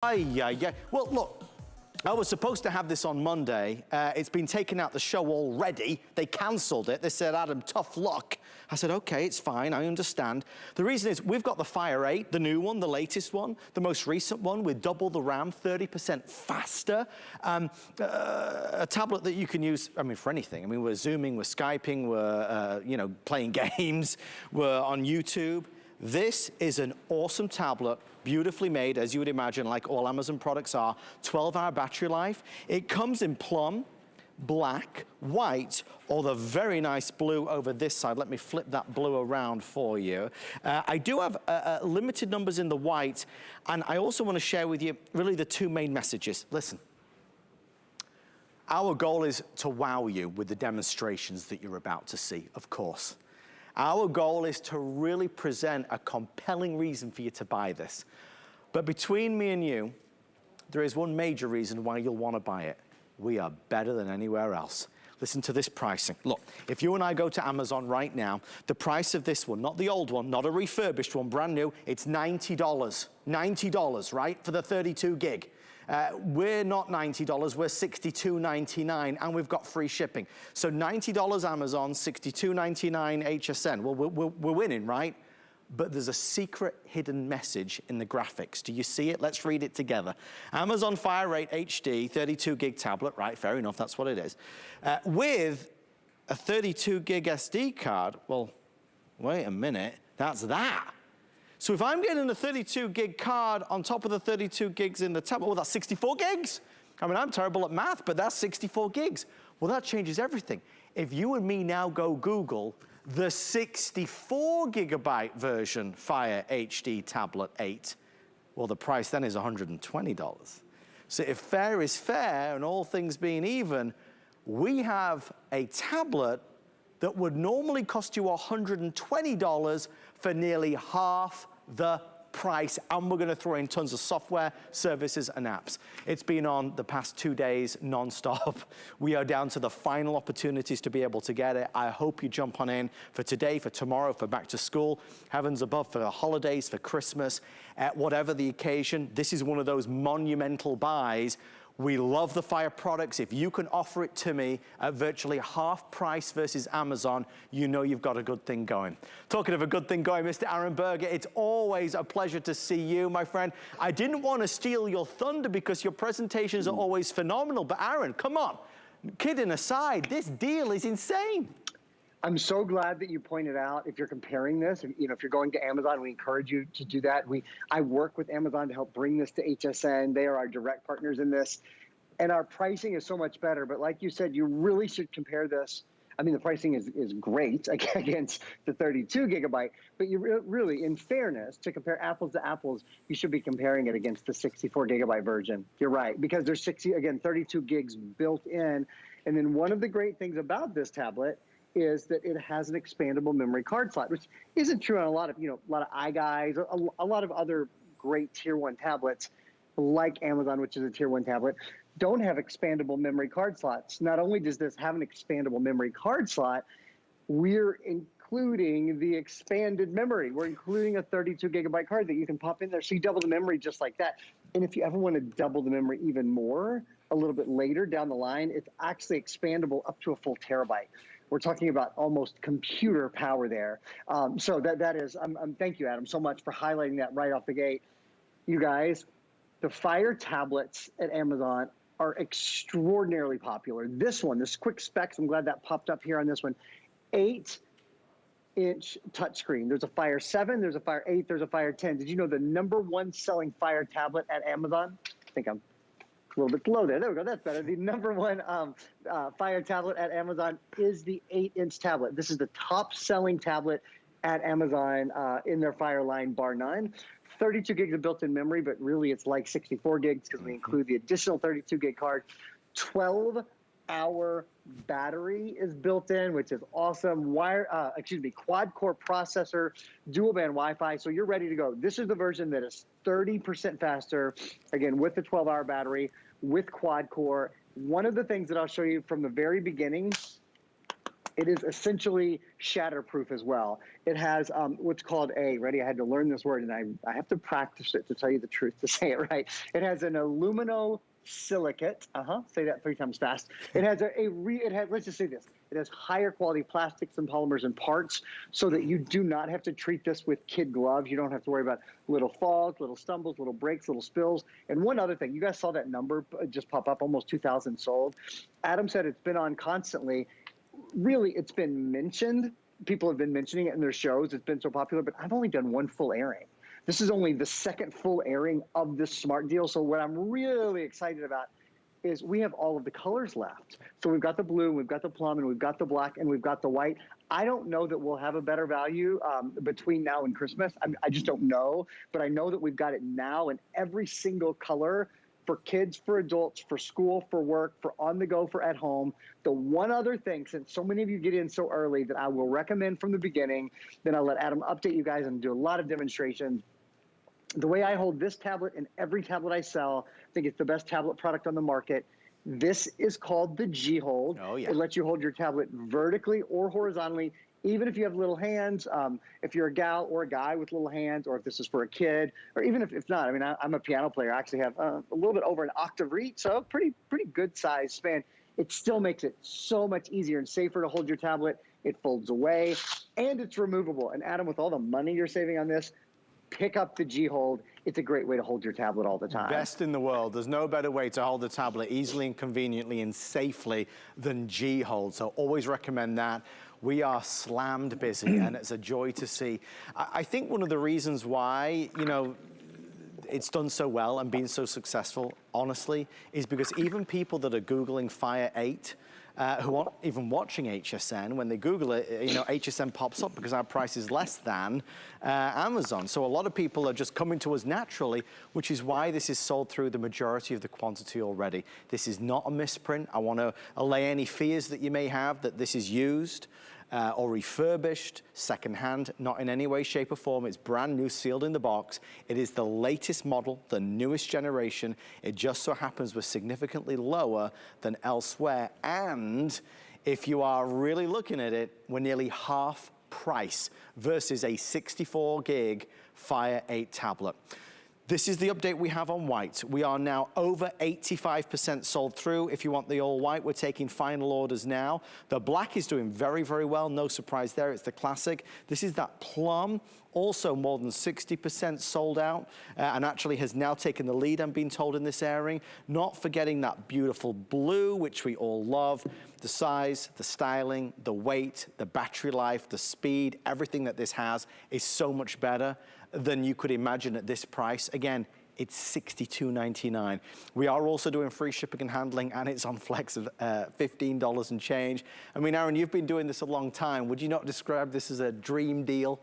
Yeah. Well, look, I was supposed to have this on Monday. It's been taken out the show already. They cancelled it. They said, Adam, tough luck. I said, okay, it's fine, I understand. The reason is we've got the Fire 8, the new one, the latest one, the most recent one with double the RAM, 30% faster. A tablet that you can use, I mean, for anything. I mean, we're Zooming, we're Skyping, we're, playing games, we're on YouTube. This is an awesome tablet, beautifully made, as you would imagine, like all Amazon products are. 12-hour battery life. It comes in plum, black, white, or the very nice blue over this side. Let me flip that blue around for you. I do have limited numbers in the white, and I also want to share with you really the two main messages. Listen. Our goal is to wow you with the demonstrations that you're about to see, of course. Our goal is to really present a compelling reason for you to buy this. But between me and you, there is one major reason why you'll want to buy it. We are better than anywhere else. Listen to this pricing. Look, if you and I go to Amazon right now, the price of this one, not the old one, not a refurbished one, brand new, it's $90. $90, right, for the 32 gig. We're not $90, we're $62.99, and we've got free shipping. So $90 Amazon, $62.99 HSN. Well, we're winning, right? But there's a secret hidden message in the graphics. Do you see it? Let's read it together. Amazon Fire 8 HD, 32 gig tablet, right, fair enough, that's what it is. With a 32 gig SD card, well, wait a minute, that's that. So if I'm getting a 32 gig card on top of the 32 gigs in the tablet, well, that's 64 gigs. I mean, I'm terrible at math, but that's 64 gigs. Well, that changes everything. If you and me now go Google the 64 gigabyte version Fire HD Tablet 8, well, the price then is $120. So if fair is fair and all things being even, we have a tablet that would normally cost you $120 for nearly half the price, and we're gonna throw in tons of software, services, and apps. It's been on the past 2 days non-stop. We are down to the final opportunities to be able to get it. I hope you jump on in for today, for tomorrow, for back to school, heavens above, for the holidays, for Christmas, whatever the occasion. This is one of those monumental buys. We love the Fire products. If you can offer it to me at virtually half price versus Amazon, you know you've got a good thing going. Talking of a good thing going, Mr. Aaron Berger, it's always a pleasure to see you, my friend. I didn't want to steal your thunder because your presentations are always phenomenal, but Aaron, come on. Kidding aside, this deal is insane. I'm so glad that you pointed out, if you're comparing this, if you're going to Amazon, we encourage you to do that. I work with Amazon to help bring this to HSN. They are our direct partners in this. And our pricing is so much better. But like you said, you really should compare this. I mean, the pricing is great against the 32 gigabyte, but you really, in fairness, to compare apples to apples, you should be comparing it against the 64 gigabyte version. You're right, because there's 32 gigs built in. And then one of the great things about this tablet is that it has an expandable memory card slot, which isn't true on a lot of iGuys, a lot of other great tier 1 tablets like Amazon, which is a tier 1 tablet, don't have expandable memory card slots. Not only does this have an expandable memory card slot, we're including the expanded memory. We're including a 32 gigabyte card that you can pop in there. So you double the memory just like that. And if you ever want to double the memory even more, a little bit later down the line, it's actually expandable up to a full terabyte. We're talking about almost computer power there. So that is, thank you, Adam, so much for highlighting that right off the gate. You guys, the Fire tablets at Amazon are extraordinarily popular. This one, this quick specs, I'm glad that popped up here on this one, 8-inch touchscreen. There's a Fire 7, there's a Fire 8, there's a Fire 10. Did you know the #1 selling Fire tablet at Amazon? I think I'm a little bit below there. There we go, that's better. The #1 Fire tablet at Amazon is the 8-inch tablet. This is the top selling tablet at Amazon in their Fire line, bar none. 32 gigs of built-in memory, but really it's like 64 gigs because we include the additional 32 gig card. 12-hour battery is built in, which is awesome. Quad-core processor, dual-band Wi-Fi, so you're ready to go. This is the version that is 30% faster, again, with the 12-hour battery, with quad-core. One of the things that I'll show you from the very beginning It is essentially shatterproof as well. It has what's called ready, I had to learn this word, and I have to practice it to tell you the truth, to say it right. It has an aluminosilicate, say that 3 times fast. It has let's just say this, it has higher quality plastics and polymers and parts so that you do not have to treat this with kid gloves. You don't have to worry about little falls, little stumbles, little breaks, little spills. And one other thing, you guys saw that number just pop up, almost 2,000 sold. Adam said it's been on constantly. Really, it's been mentioned. People have been mentioning it in their shows. It's been so popular, but I've only done one full airing. This is only the second full airing of this smart deal. So what I'm really excited about is we have all of the colors left. So we've got the blue, we've got the plum, and we've got the black, and we've got the white. I don't know that we'll have a better value between now and Christmas. I just don't know, but I know that we've got it now in every single color for kids, for adults, for school, for work, for on the go, for at home. The one other thing, since so many of you get in so early, that I will recommend from the beginning, then I'll let Adam update you guys and do a lot of demonstrations. The way I hold this tablet and every tablet I sell, I think it's the best tablet product on the market. This is called the G Hold. Oh, yeah. It lets you hold your tablet vertically or horizontally, even if you have little hands, if you're a gal or a guy with little hands, or if this is for a kid, or even if not. I mean, I'm a piano player. I actually have a little bit over an octave reach, so pretty good size span. It still makes it so much easier and safer to hold your tablet. It folds away, and it's removable. And Adam, with all the money you're saving on this, pick up the G Hold. It's a great way to hold your tablet all the time. Best in the world. There's no better way to hold a tablet easily and conveniently and safely than G Hold. So always recommend that. We are slammed busy, and it's a joy to see. I think one of the reasons why, it's done so well and been so successful, honestly, is because even people that are Googling Fire 8, who aren't even watching HSN, when they Google it, HSN pops up because our price is less than Amazon. So a lot of people are just coming to us naturally, which is why this is sold through the majority of the quantity already. This is not a misprint. I want to allay any fears that you may have that this is used or refurbished, secondhand, not in any way, shape, or form. It's brand new, sealed in the box. It is the latest model, the newest generation. It just so happens we're significantly lower than elsewhere. And if you are really looking at it, we're nearly half price versus a 64 gig Fire 8 tablet. This is the update we have on white. We are now over 85% sold through. If you want the all white, we're taking final orders now. The black is doing very, very well. No surprise there. It's the classic. This is that plum, also more than 60% sold out, and actually has now taken the lead, I'm being told, in this airing. Not forgetting that beautiful blue, which we all love. The size, the styling, the weight, the battery life, the speed, everything that this has is so much better than you could imagine at this price. Again, it's $62.99. We are also doing free shipping and handling, and it's on flex of $15 and change. I mean, Aaron, you've been doing this a long time. Would you not describe this as a dream deal?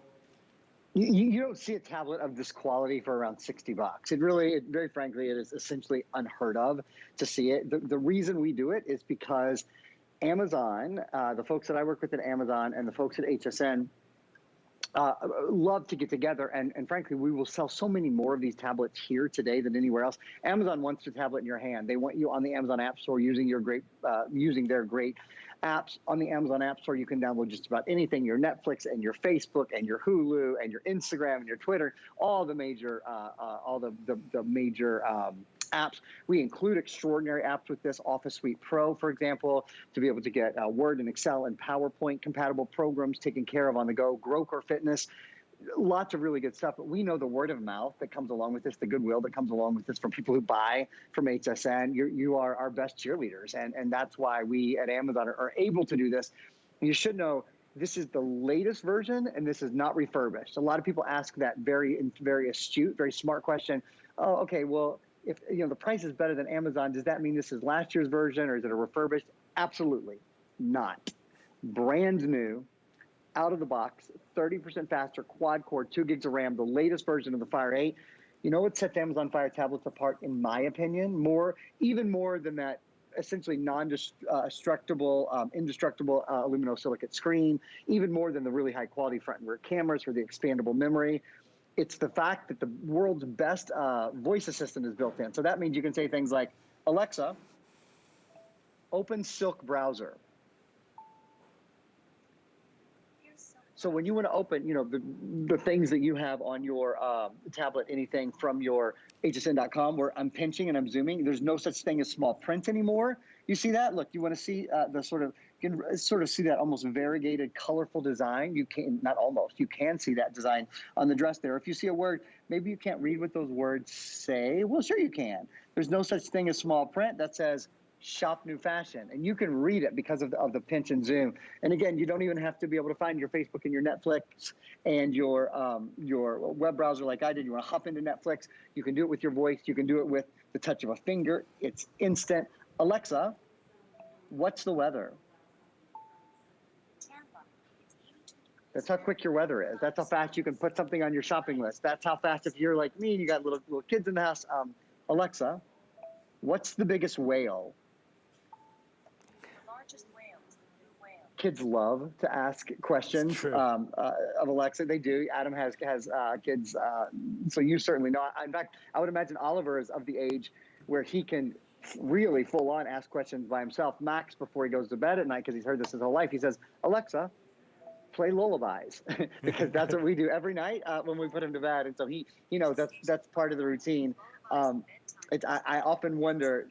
You don't see a tablet of this quality for around $60. Very frankly, it is essentially unheard of to see it. The reason we do it is because Amazon, the folks that I work with at Amazon and the folks at HSN, love to get together, and frankly, we will sell so many more of these tablets here today than anywhere else. Amazon wants your tablet in your hand. They want you on the Amazon App Store using their great apps. On the Amazon App Store, you can download just about anything: your Netflix and your Facebook and your Hulu and your Instagram and your Twitter, all the major apps. We include extraordinary apps with this. Office Suite Pro, for example, to be able to get Word and Excel and PowerPoint compatible programs taken care of on the go. Grok Fitness, lots of really good stuff. But we know the word of mouth that comes along with this, the goodwill that comes along with this from people who buy from HSN. You are our best cheerleaders, and that's why we at Amazon are able to do this. You should know this is the latest version, and this is not refurbished. A lot of people ask that very astute, very smart question. Oh, okay, well, if the price is better than Amazon, does that mean this is last year's version, or is it a refurbished? Absolutely not. Brand new, out of the box, 30% faster, quad core, 2 gigs of RAM, the latest version of the Fire 8. You know what sets Amazon Fire tablets apart, in my opinion? Even more than that essentially indestructible aluminosilicate screen, even more than the really high quality front and rear cameras or the expandable memory. It's the fact that the world's best voice assistant is built in. So that means you can say things like, Alexa, open Silk browser. So when you want to open, the things that you have on your tablet, anything from your hsn.com, where I'm pinching and I'm zooming, there's no such thing as small print anymore. You see that? Look, you want to see you can sort of see that almost variegated, colorful design. You can, not almost, you can see that design on the dress there. If you see a word, maybe you can't read what those words say. Well, sure you can. There's no such thing as small print that says shop new fashion, and you can read it because of the pinch and zoom. And again, you don't even have to be able to find your Facebook and your Netflix and your web browser like I did. You want to hop into Netflix, you can do it with your voice, you can do it with the touch of a finger. It's instant. Alexa, what's the weather? That's how quick your weather is. That's how fast you can put something on your shopping list. That's how fast, if you're like me and you got little kids in the house, Alexa, what's the biggest whale? Kids love to ask questions of Alexa. They do. Adam has kids, so you certainly know. In fact, I would imagine Oliver is of the age where he can really full on ask questions by himself. Max, before he goes to bed at night, because he's heard this his whole life, he says, Alexa, play lullabies, because that's what we do every night when we put him to bed. And so he knows that's part of the routine. I often wonder,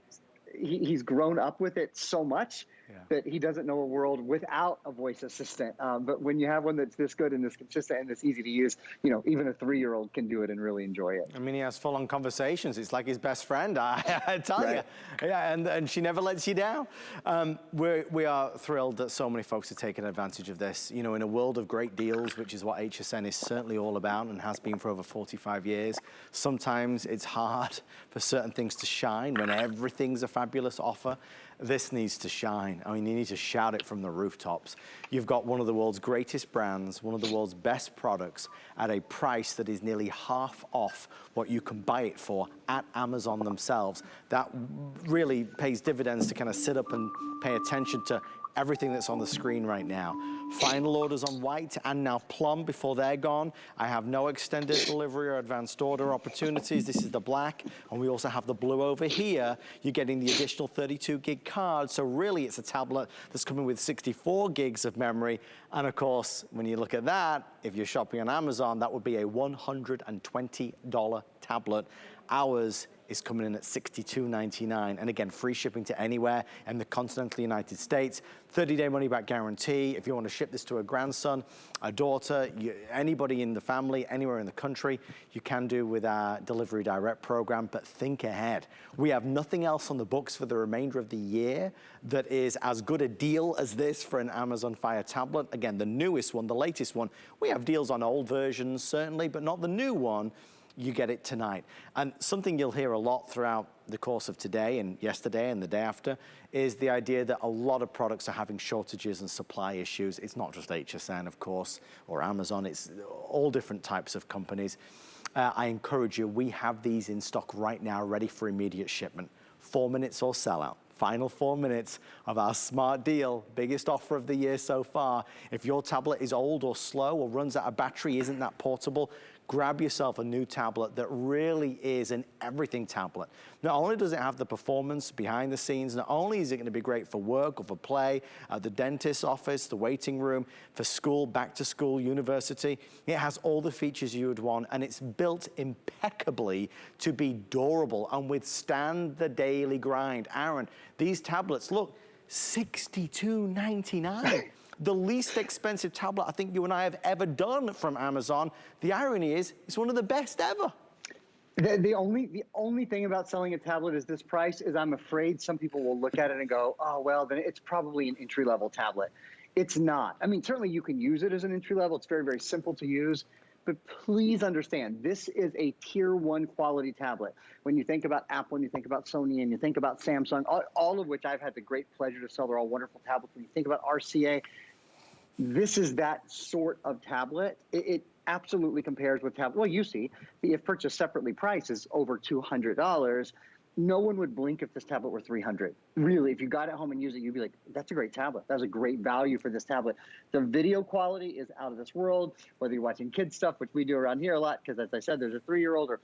he's grown up with it so much that he doesn't know a world without a voice assistant. But when you have one that's this good and this consistent and this easy to use, even a 3-year-old can do it and really enjoy it. I mean, he has full-on conversations. It's like his best friend, I tell you. Yeah, and she never lets you down. We are thrilled that so many folks are taking advantage of this. In a world of great deals, which is what HSN is certainly all about and has been for over 45 years, sometimes it's hard for certain things to shine when everything's a fabulous offer. This needs to shine. I mean, you need to shout it from the rooftops. You've got one of the world's greatest brands, one of the world's best products at a price that is nearly half off what you can buy it for at Amazon themselves. That really pays dividends to kind of sit up and pay attention to everything that's on the screen right now. Final orders on white and now plum before they're gone. I have no extended delivery or advanced order opportunities. This is the black, and we also have the blue over here. You're getting the additional 32 gig card, so really it's a tablet that's coming with 64 gigs of memory. And of course, when you look at that, if you're shopping on Amazon, that would be a $120 tablet. Ours is coming in at $62.99, and again, free shipping to anywhere in the continental United States. 30-day money-back guarantee. If you want to ship this to a grandson, a daughter, anybody in the family, anywhere in the country, you can do with our Delivery Direct program, but think ahead. We have nothing else on the books for the remainder of the year that is as good a deal as this for an Amazon Fire tablet. Again, the newest one, the latest one. We have deals on old versions, certainly, but not the new one. You get it tonight. And something you'll hear a lot throughout the course of today and yesterday and the day after is the idea that a lot of products are having shortages and supply issues. It's not just HSN, of course, or Amazon. It's all different types of companies. I encourage you, we have these in stock right now, ready for immediate shipment. 4 minutes or sellout. Final 4 minutes of our smart deal, biggest offer of the year so far. If your tablet is old or slow or runs out of battery, isn't that portable, grab yourself a new tablet that really is an everything tablet. Not only does it have the performance behind the scenes, not only is it going to be great for work or for play, the dentist's office, the waiting room, for school, back to school, university, it has all the features you would want, and it's built impeccably to be durable and withstand the daily grind. Aaron, these tablets, look, $62.99. The least expensive tablet I think you and I have ever done from Amazon. The irony is, it's one of the best ever. The only thing about selling a tablet is this price is I'm afraid some people will look at it and go, oh, well, then it's probably an entry-level tablet. It's not. I mean, certainly you can use it as an entry level. It's very, very simple to use. But please understand, this is a tier 1 quality tablet. When you think about Apple and you think about Sony and you think about Samsung, all of which I've had the great pleasure to sell, they're all wonderful tablets. When you think about RCA, this is that sort of tablet. It absolutely compares with tablet. Well, you see, if purchased separately, price is over $200. No one would blink if this tablet were $300. Really, if you got it home and used it, you'd be like, that's a great tablet. That's a great value for this tablet. The video quality is out of this world, whether you're watching kids stuff, which we do around here a lot, because as I said, there's a 3-year-old, or,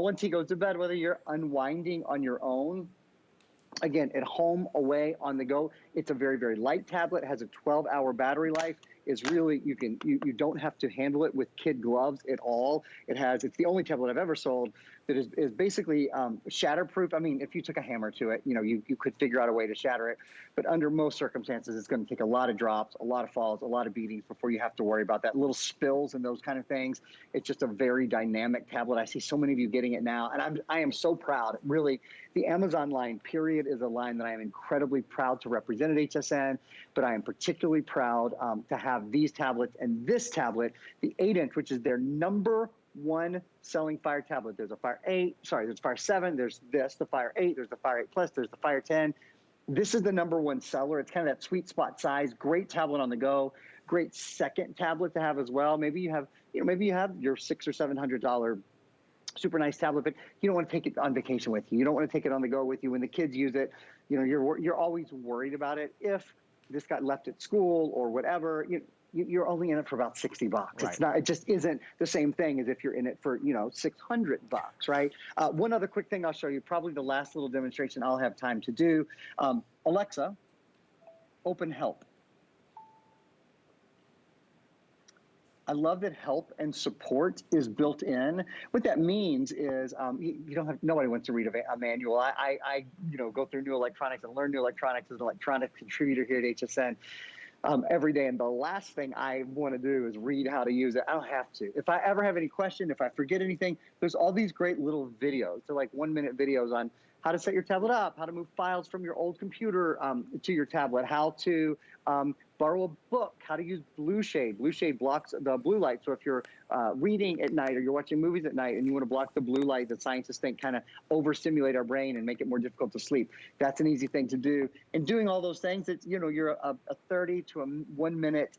once he goes to bed, whether you're unwinding on your own, again, at home, away, on the go. It's a very, very light tablet. It has a 12-hour battery life. is really, you don't have to handle it with kid gloves at all. It's the only tablet I've ever sold that is basically shatterproof. I mean, if you took a hammer to it, you could figure out a way to shatter it. But under most circumstances, it's going to take a lot of drops, a lot of falls, a lot of beatings before you have to worry about that. Little spills and those kind of things. It's just a very dynamic tablet. I see so many of you getting it now, and I am so proud. Really, the Amazon line, period, is a line that I am incredibly proud to represent at HSN, but I am particularly proud to have these tablets and this tablet, the 8-inch, which is their #1 selling Fire tablet. There's a Fire 8, there's Fire 7, there's this, the Fire 8, there's the Fire 8 Plus, there's the Fire 10. This is the #1 seller. It's kind of that sweet spot size, great tablet on the go, great second tablet to have as well. Maybe you have, maybe you have your $600 or $700 super nice tablet, but you don't want to take it on vacation with you. You don't want to take it on the go with you. When the kids use it, you're always worried about it. If this got left at school or whatever, you're only in it for about $60. Right. It's not. It just isn't the same thing as if you're in it for $600, right? One other quick thing I'll show you, probably the last little demonstration I'll have time to do. Alexa, open Help. I love that help and support is built in. What that means is nobody wants to read a manual. I go through new electronics and learn new electronics as an electronics contributor here at HSN every day. And the last thing I want to do is read how to use it. I don't have to. If I ever have any question, if I forget anything, there's all these great little videos. They're like 1-minute videos on how to set your tablet up, how to move files from your old computer to your tablet, how to borrow a book, how to use Blue Shade. Blue Shade blocks the blue light. So if you're reading at night or you're watching movies at night and you want to block the blue light that scientists think kind of overstimulate our brain and make it more difficult to sleep, that's an easy thing to do. And doing all those things, you're a 30 to a 1-minute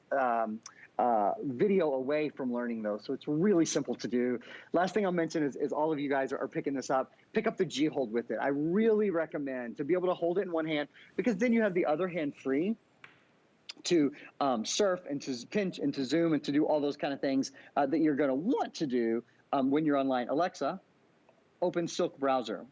video away from learning those. So it's really simple to do. Last thing I'll mention is all of you guys are picking this up, pick up the G Hold with it. I really recommend to be able to hold it in one hand, because then you have the other hand free to surf and to pinch and to zoom and to do all those kind of things that you're going to want to do when you're online. Alexa, open Silk browser.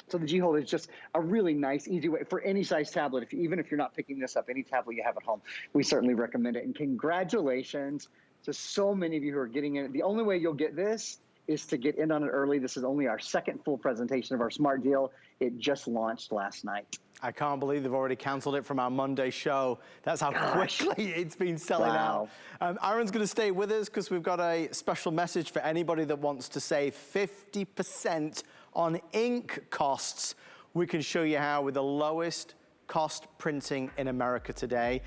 So the G Hold is just a really nice, easy way for any size tablet. Even if you're not picking this up, any tablet you have at home, we certainly recommend it. And congratulations to so many of you who are getting in. The only way you'll get this is to get in on it early. This is only our second full presentation of our Smart Deal. It just launched last night. I can't believe they've already canceled it from our Monday show. That's how quickly it's been selling out. Aaron's going to stay with us because we've got a special message for anybody that wants to save 50% on ink costs. We can show you how with the lowest cost printing in America today.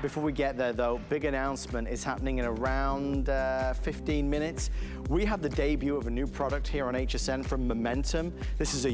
Before we get there though, big announcement is happening in around 15 minutes. We have the debut of a new product here on HSN from Momentum. This is a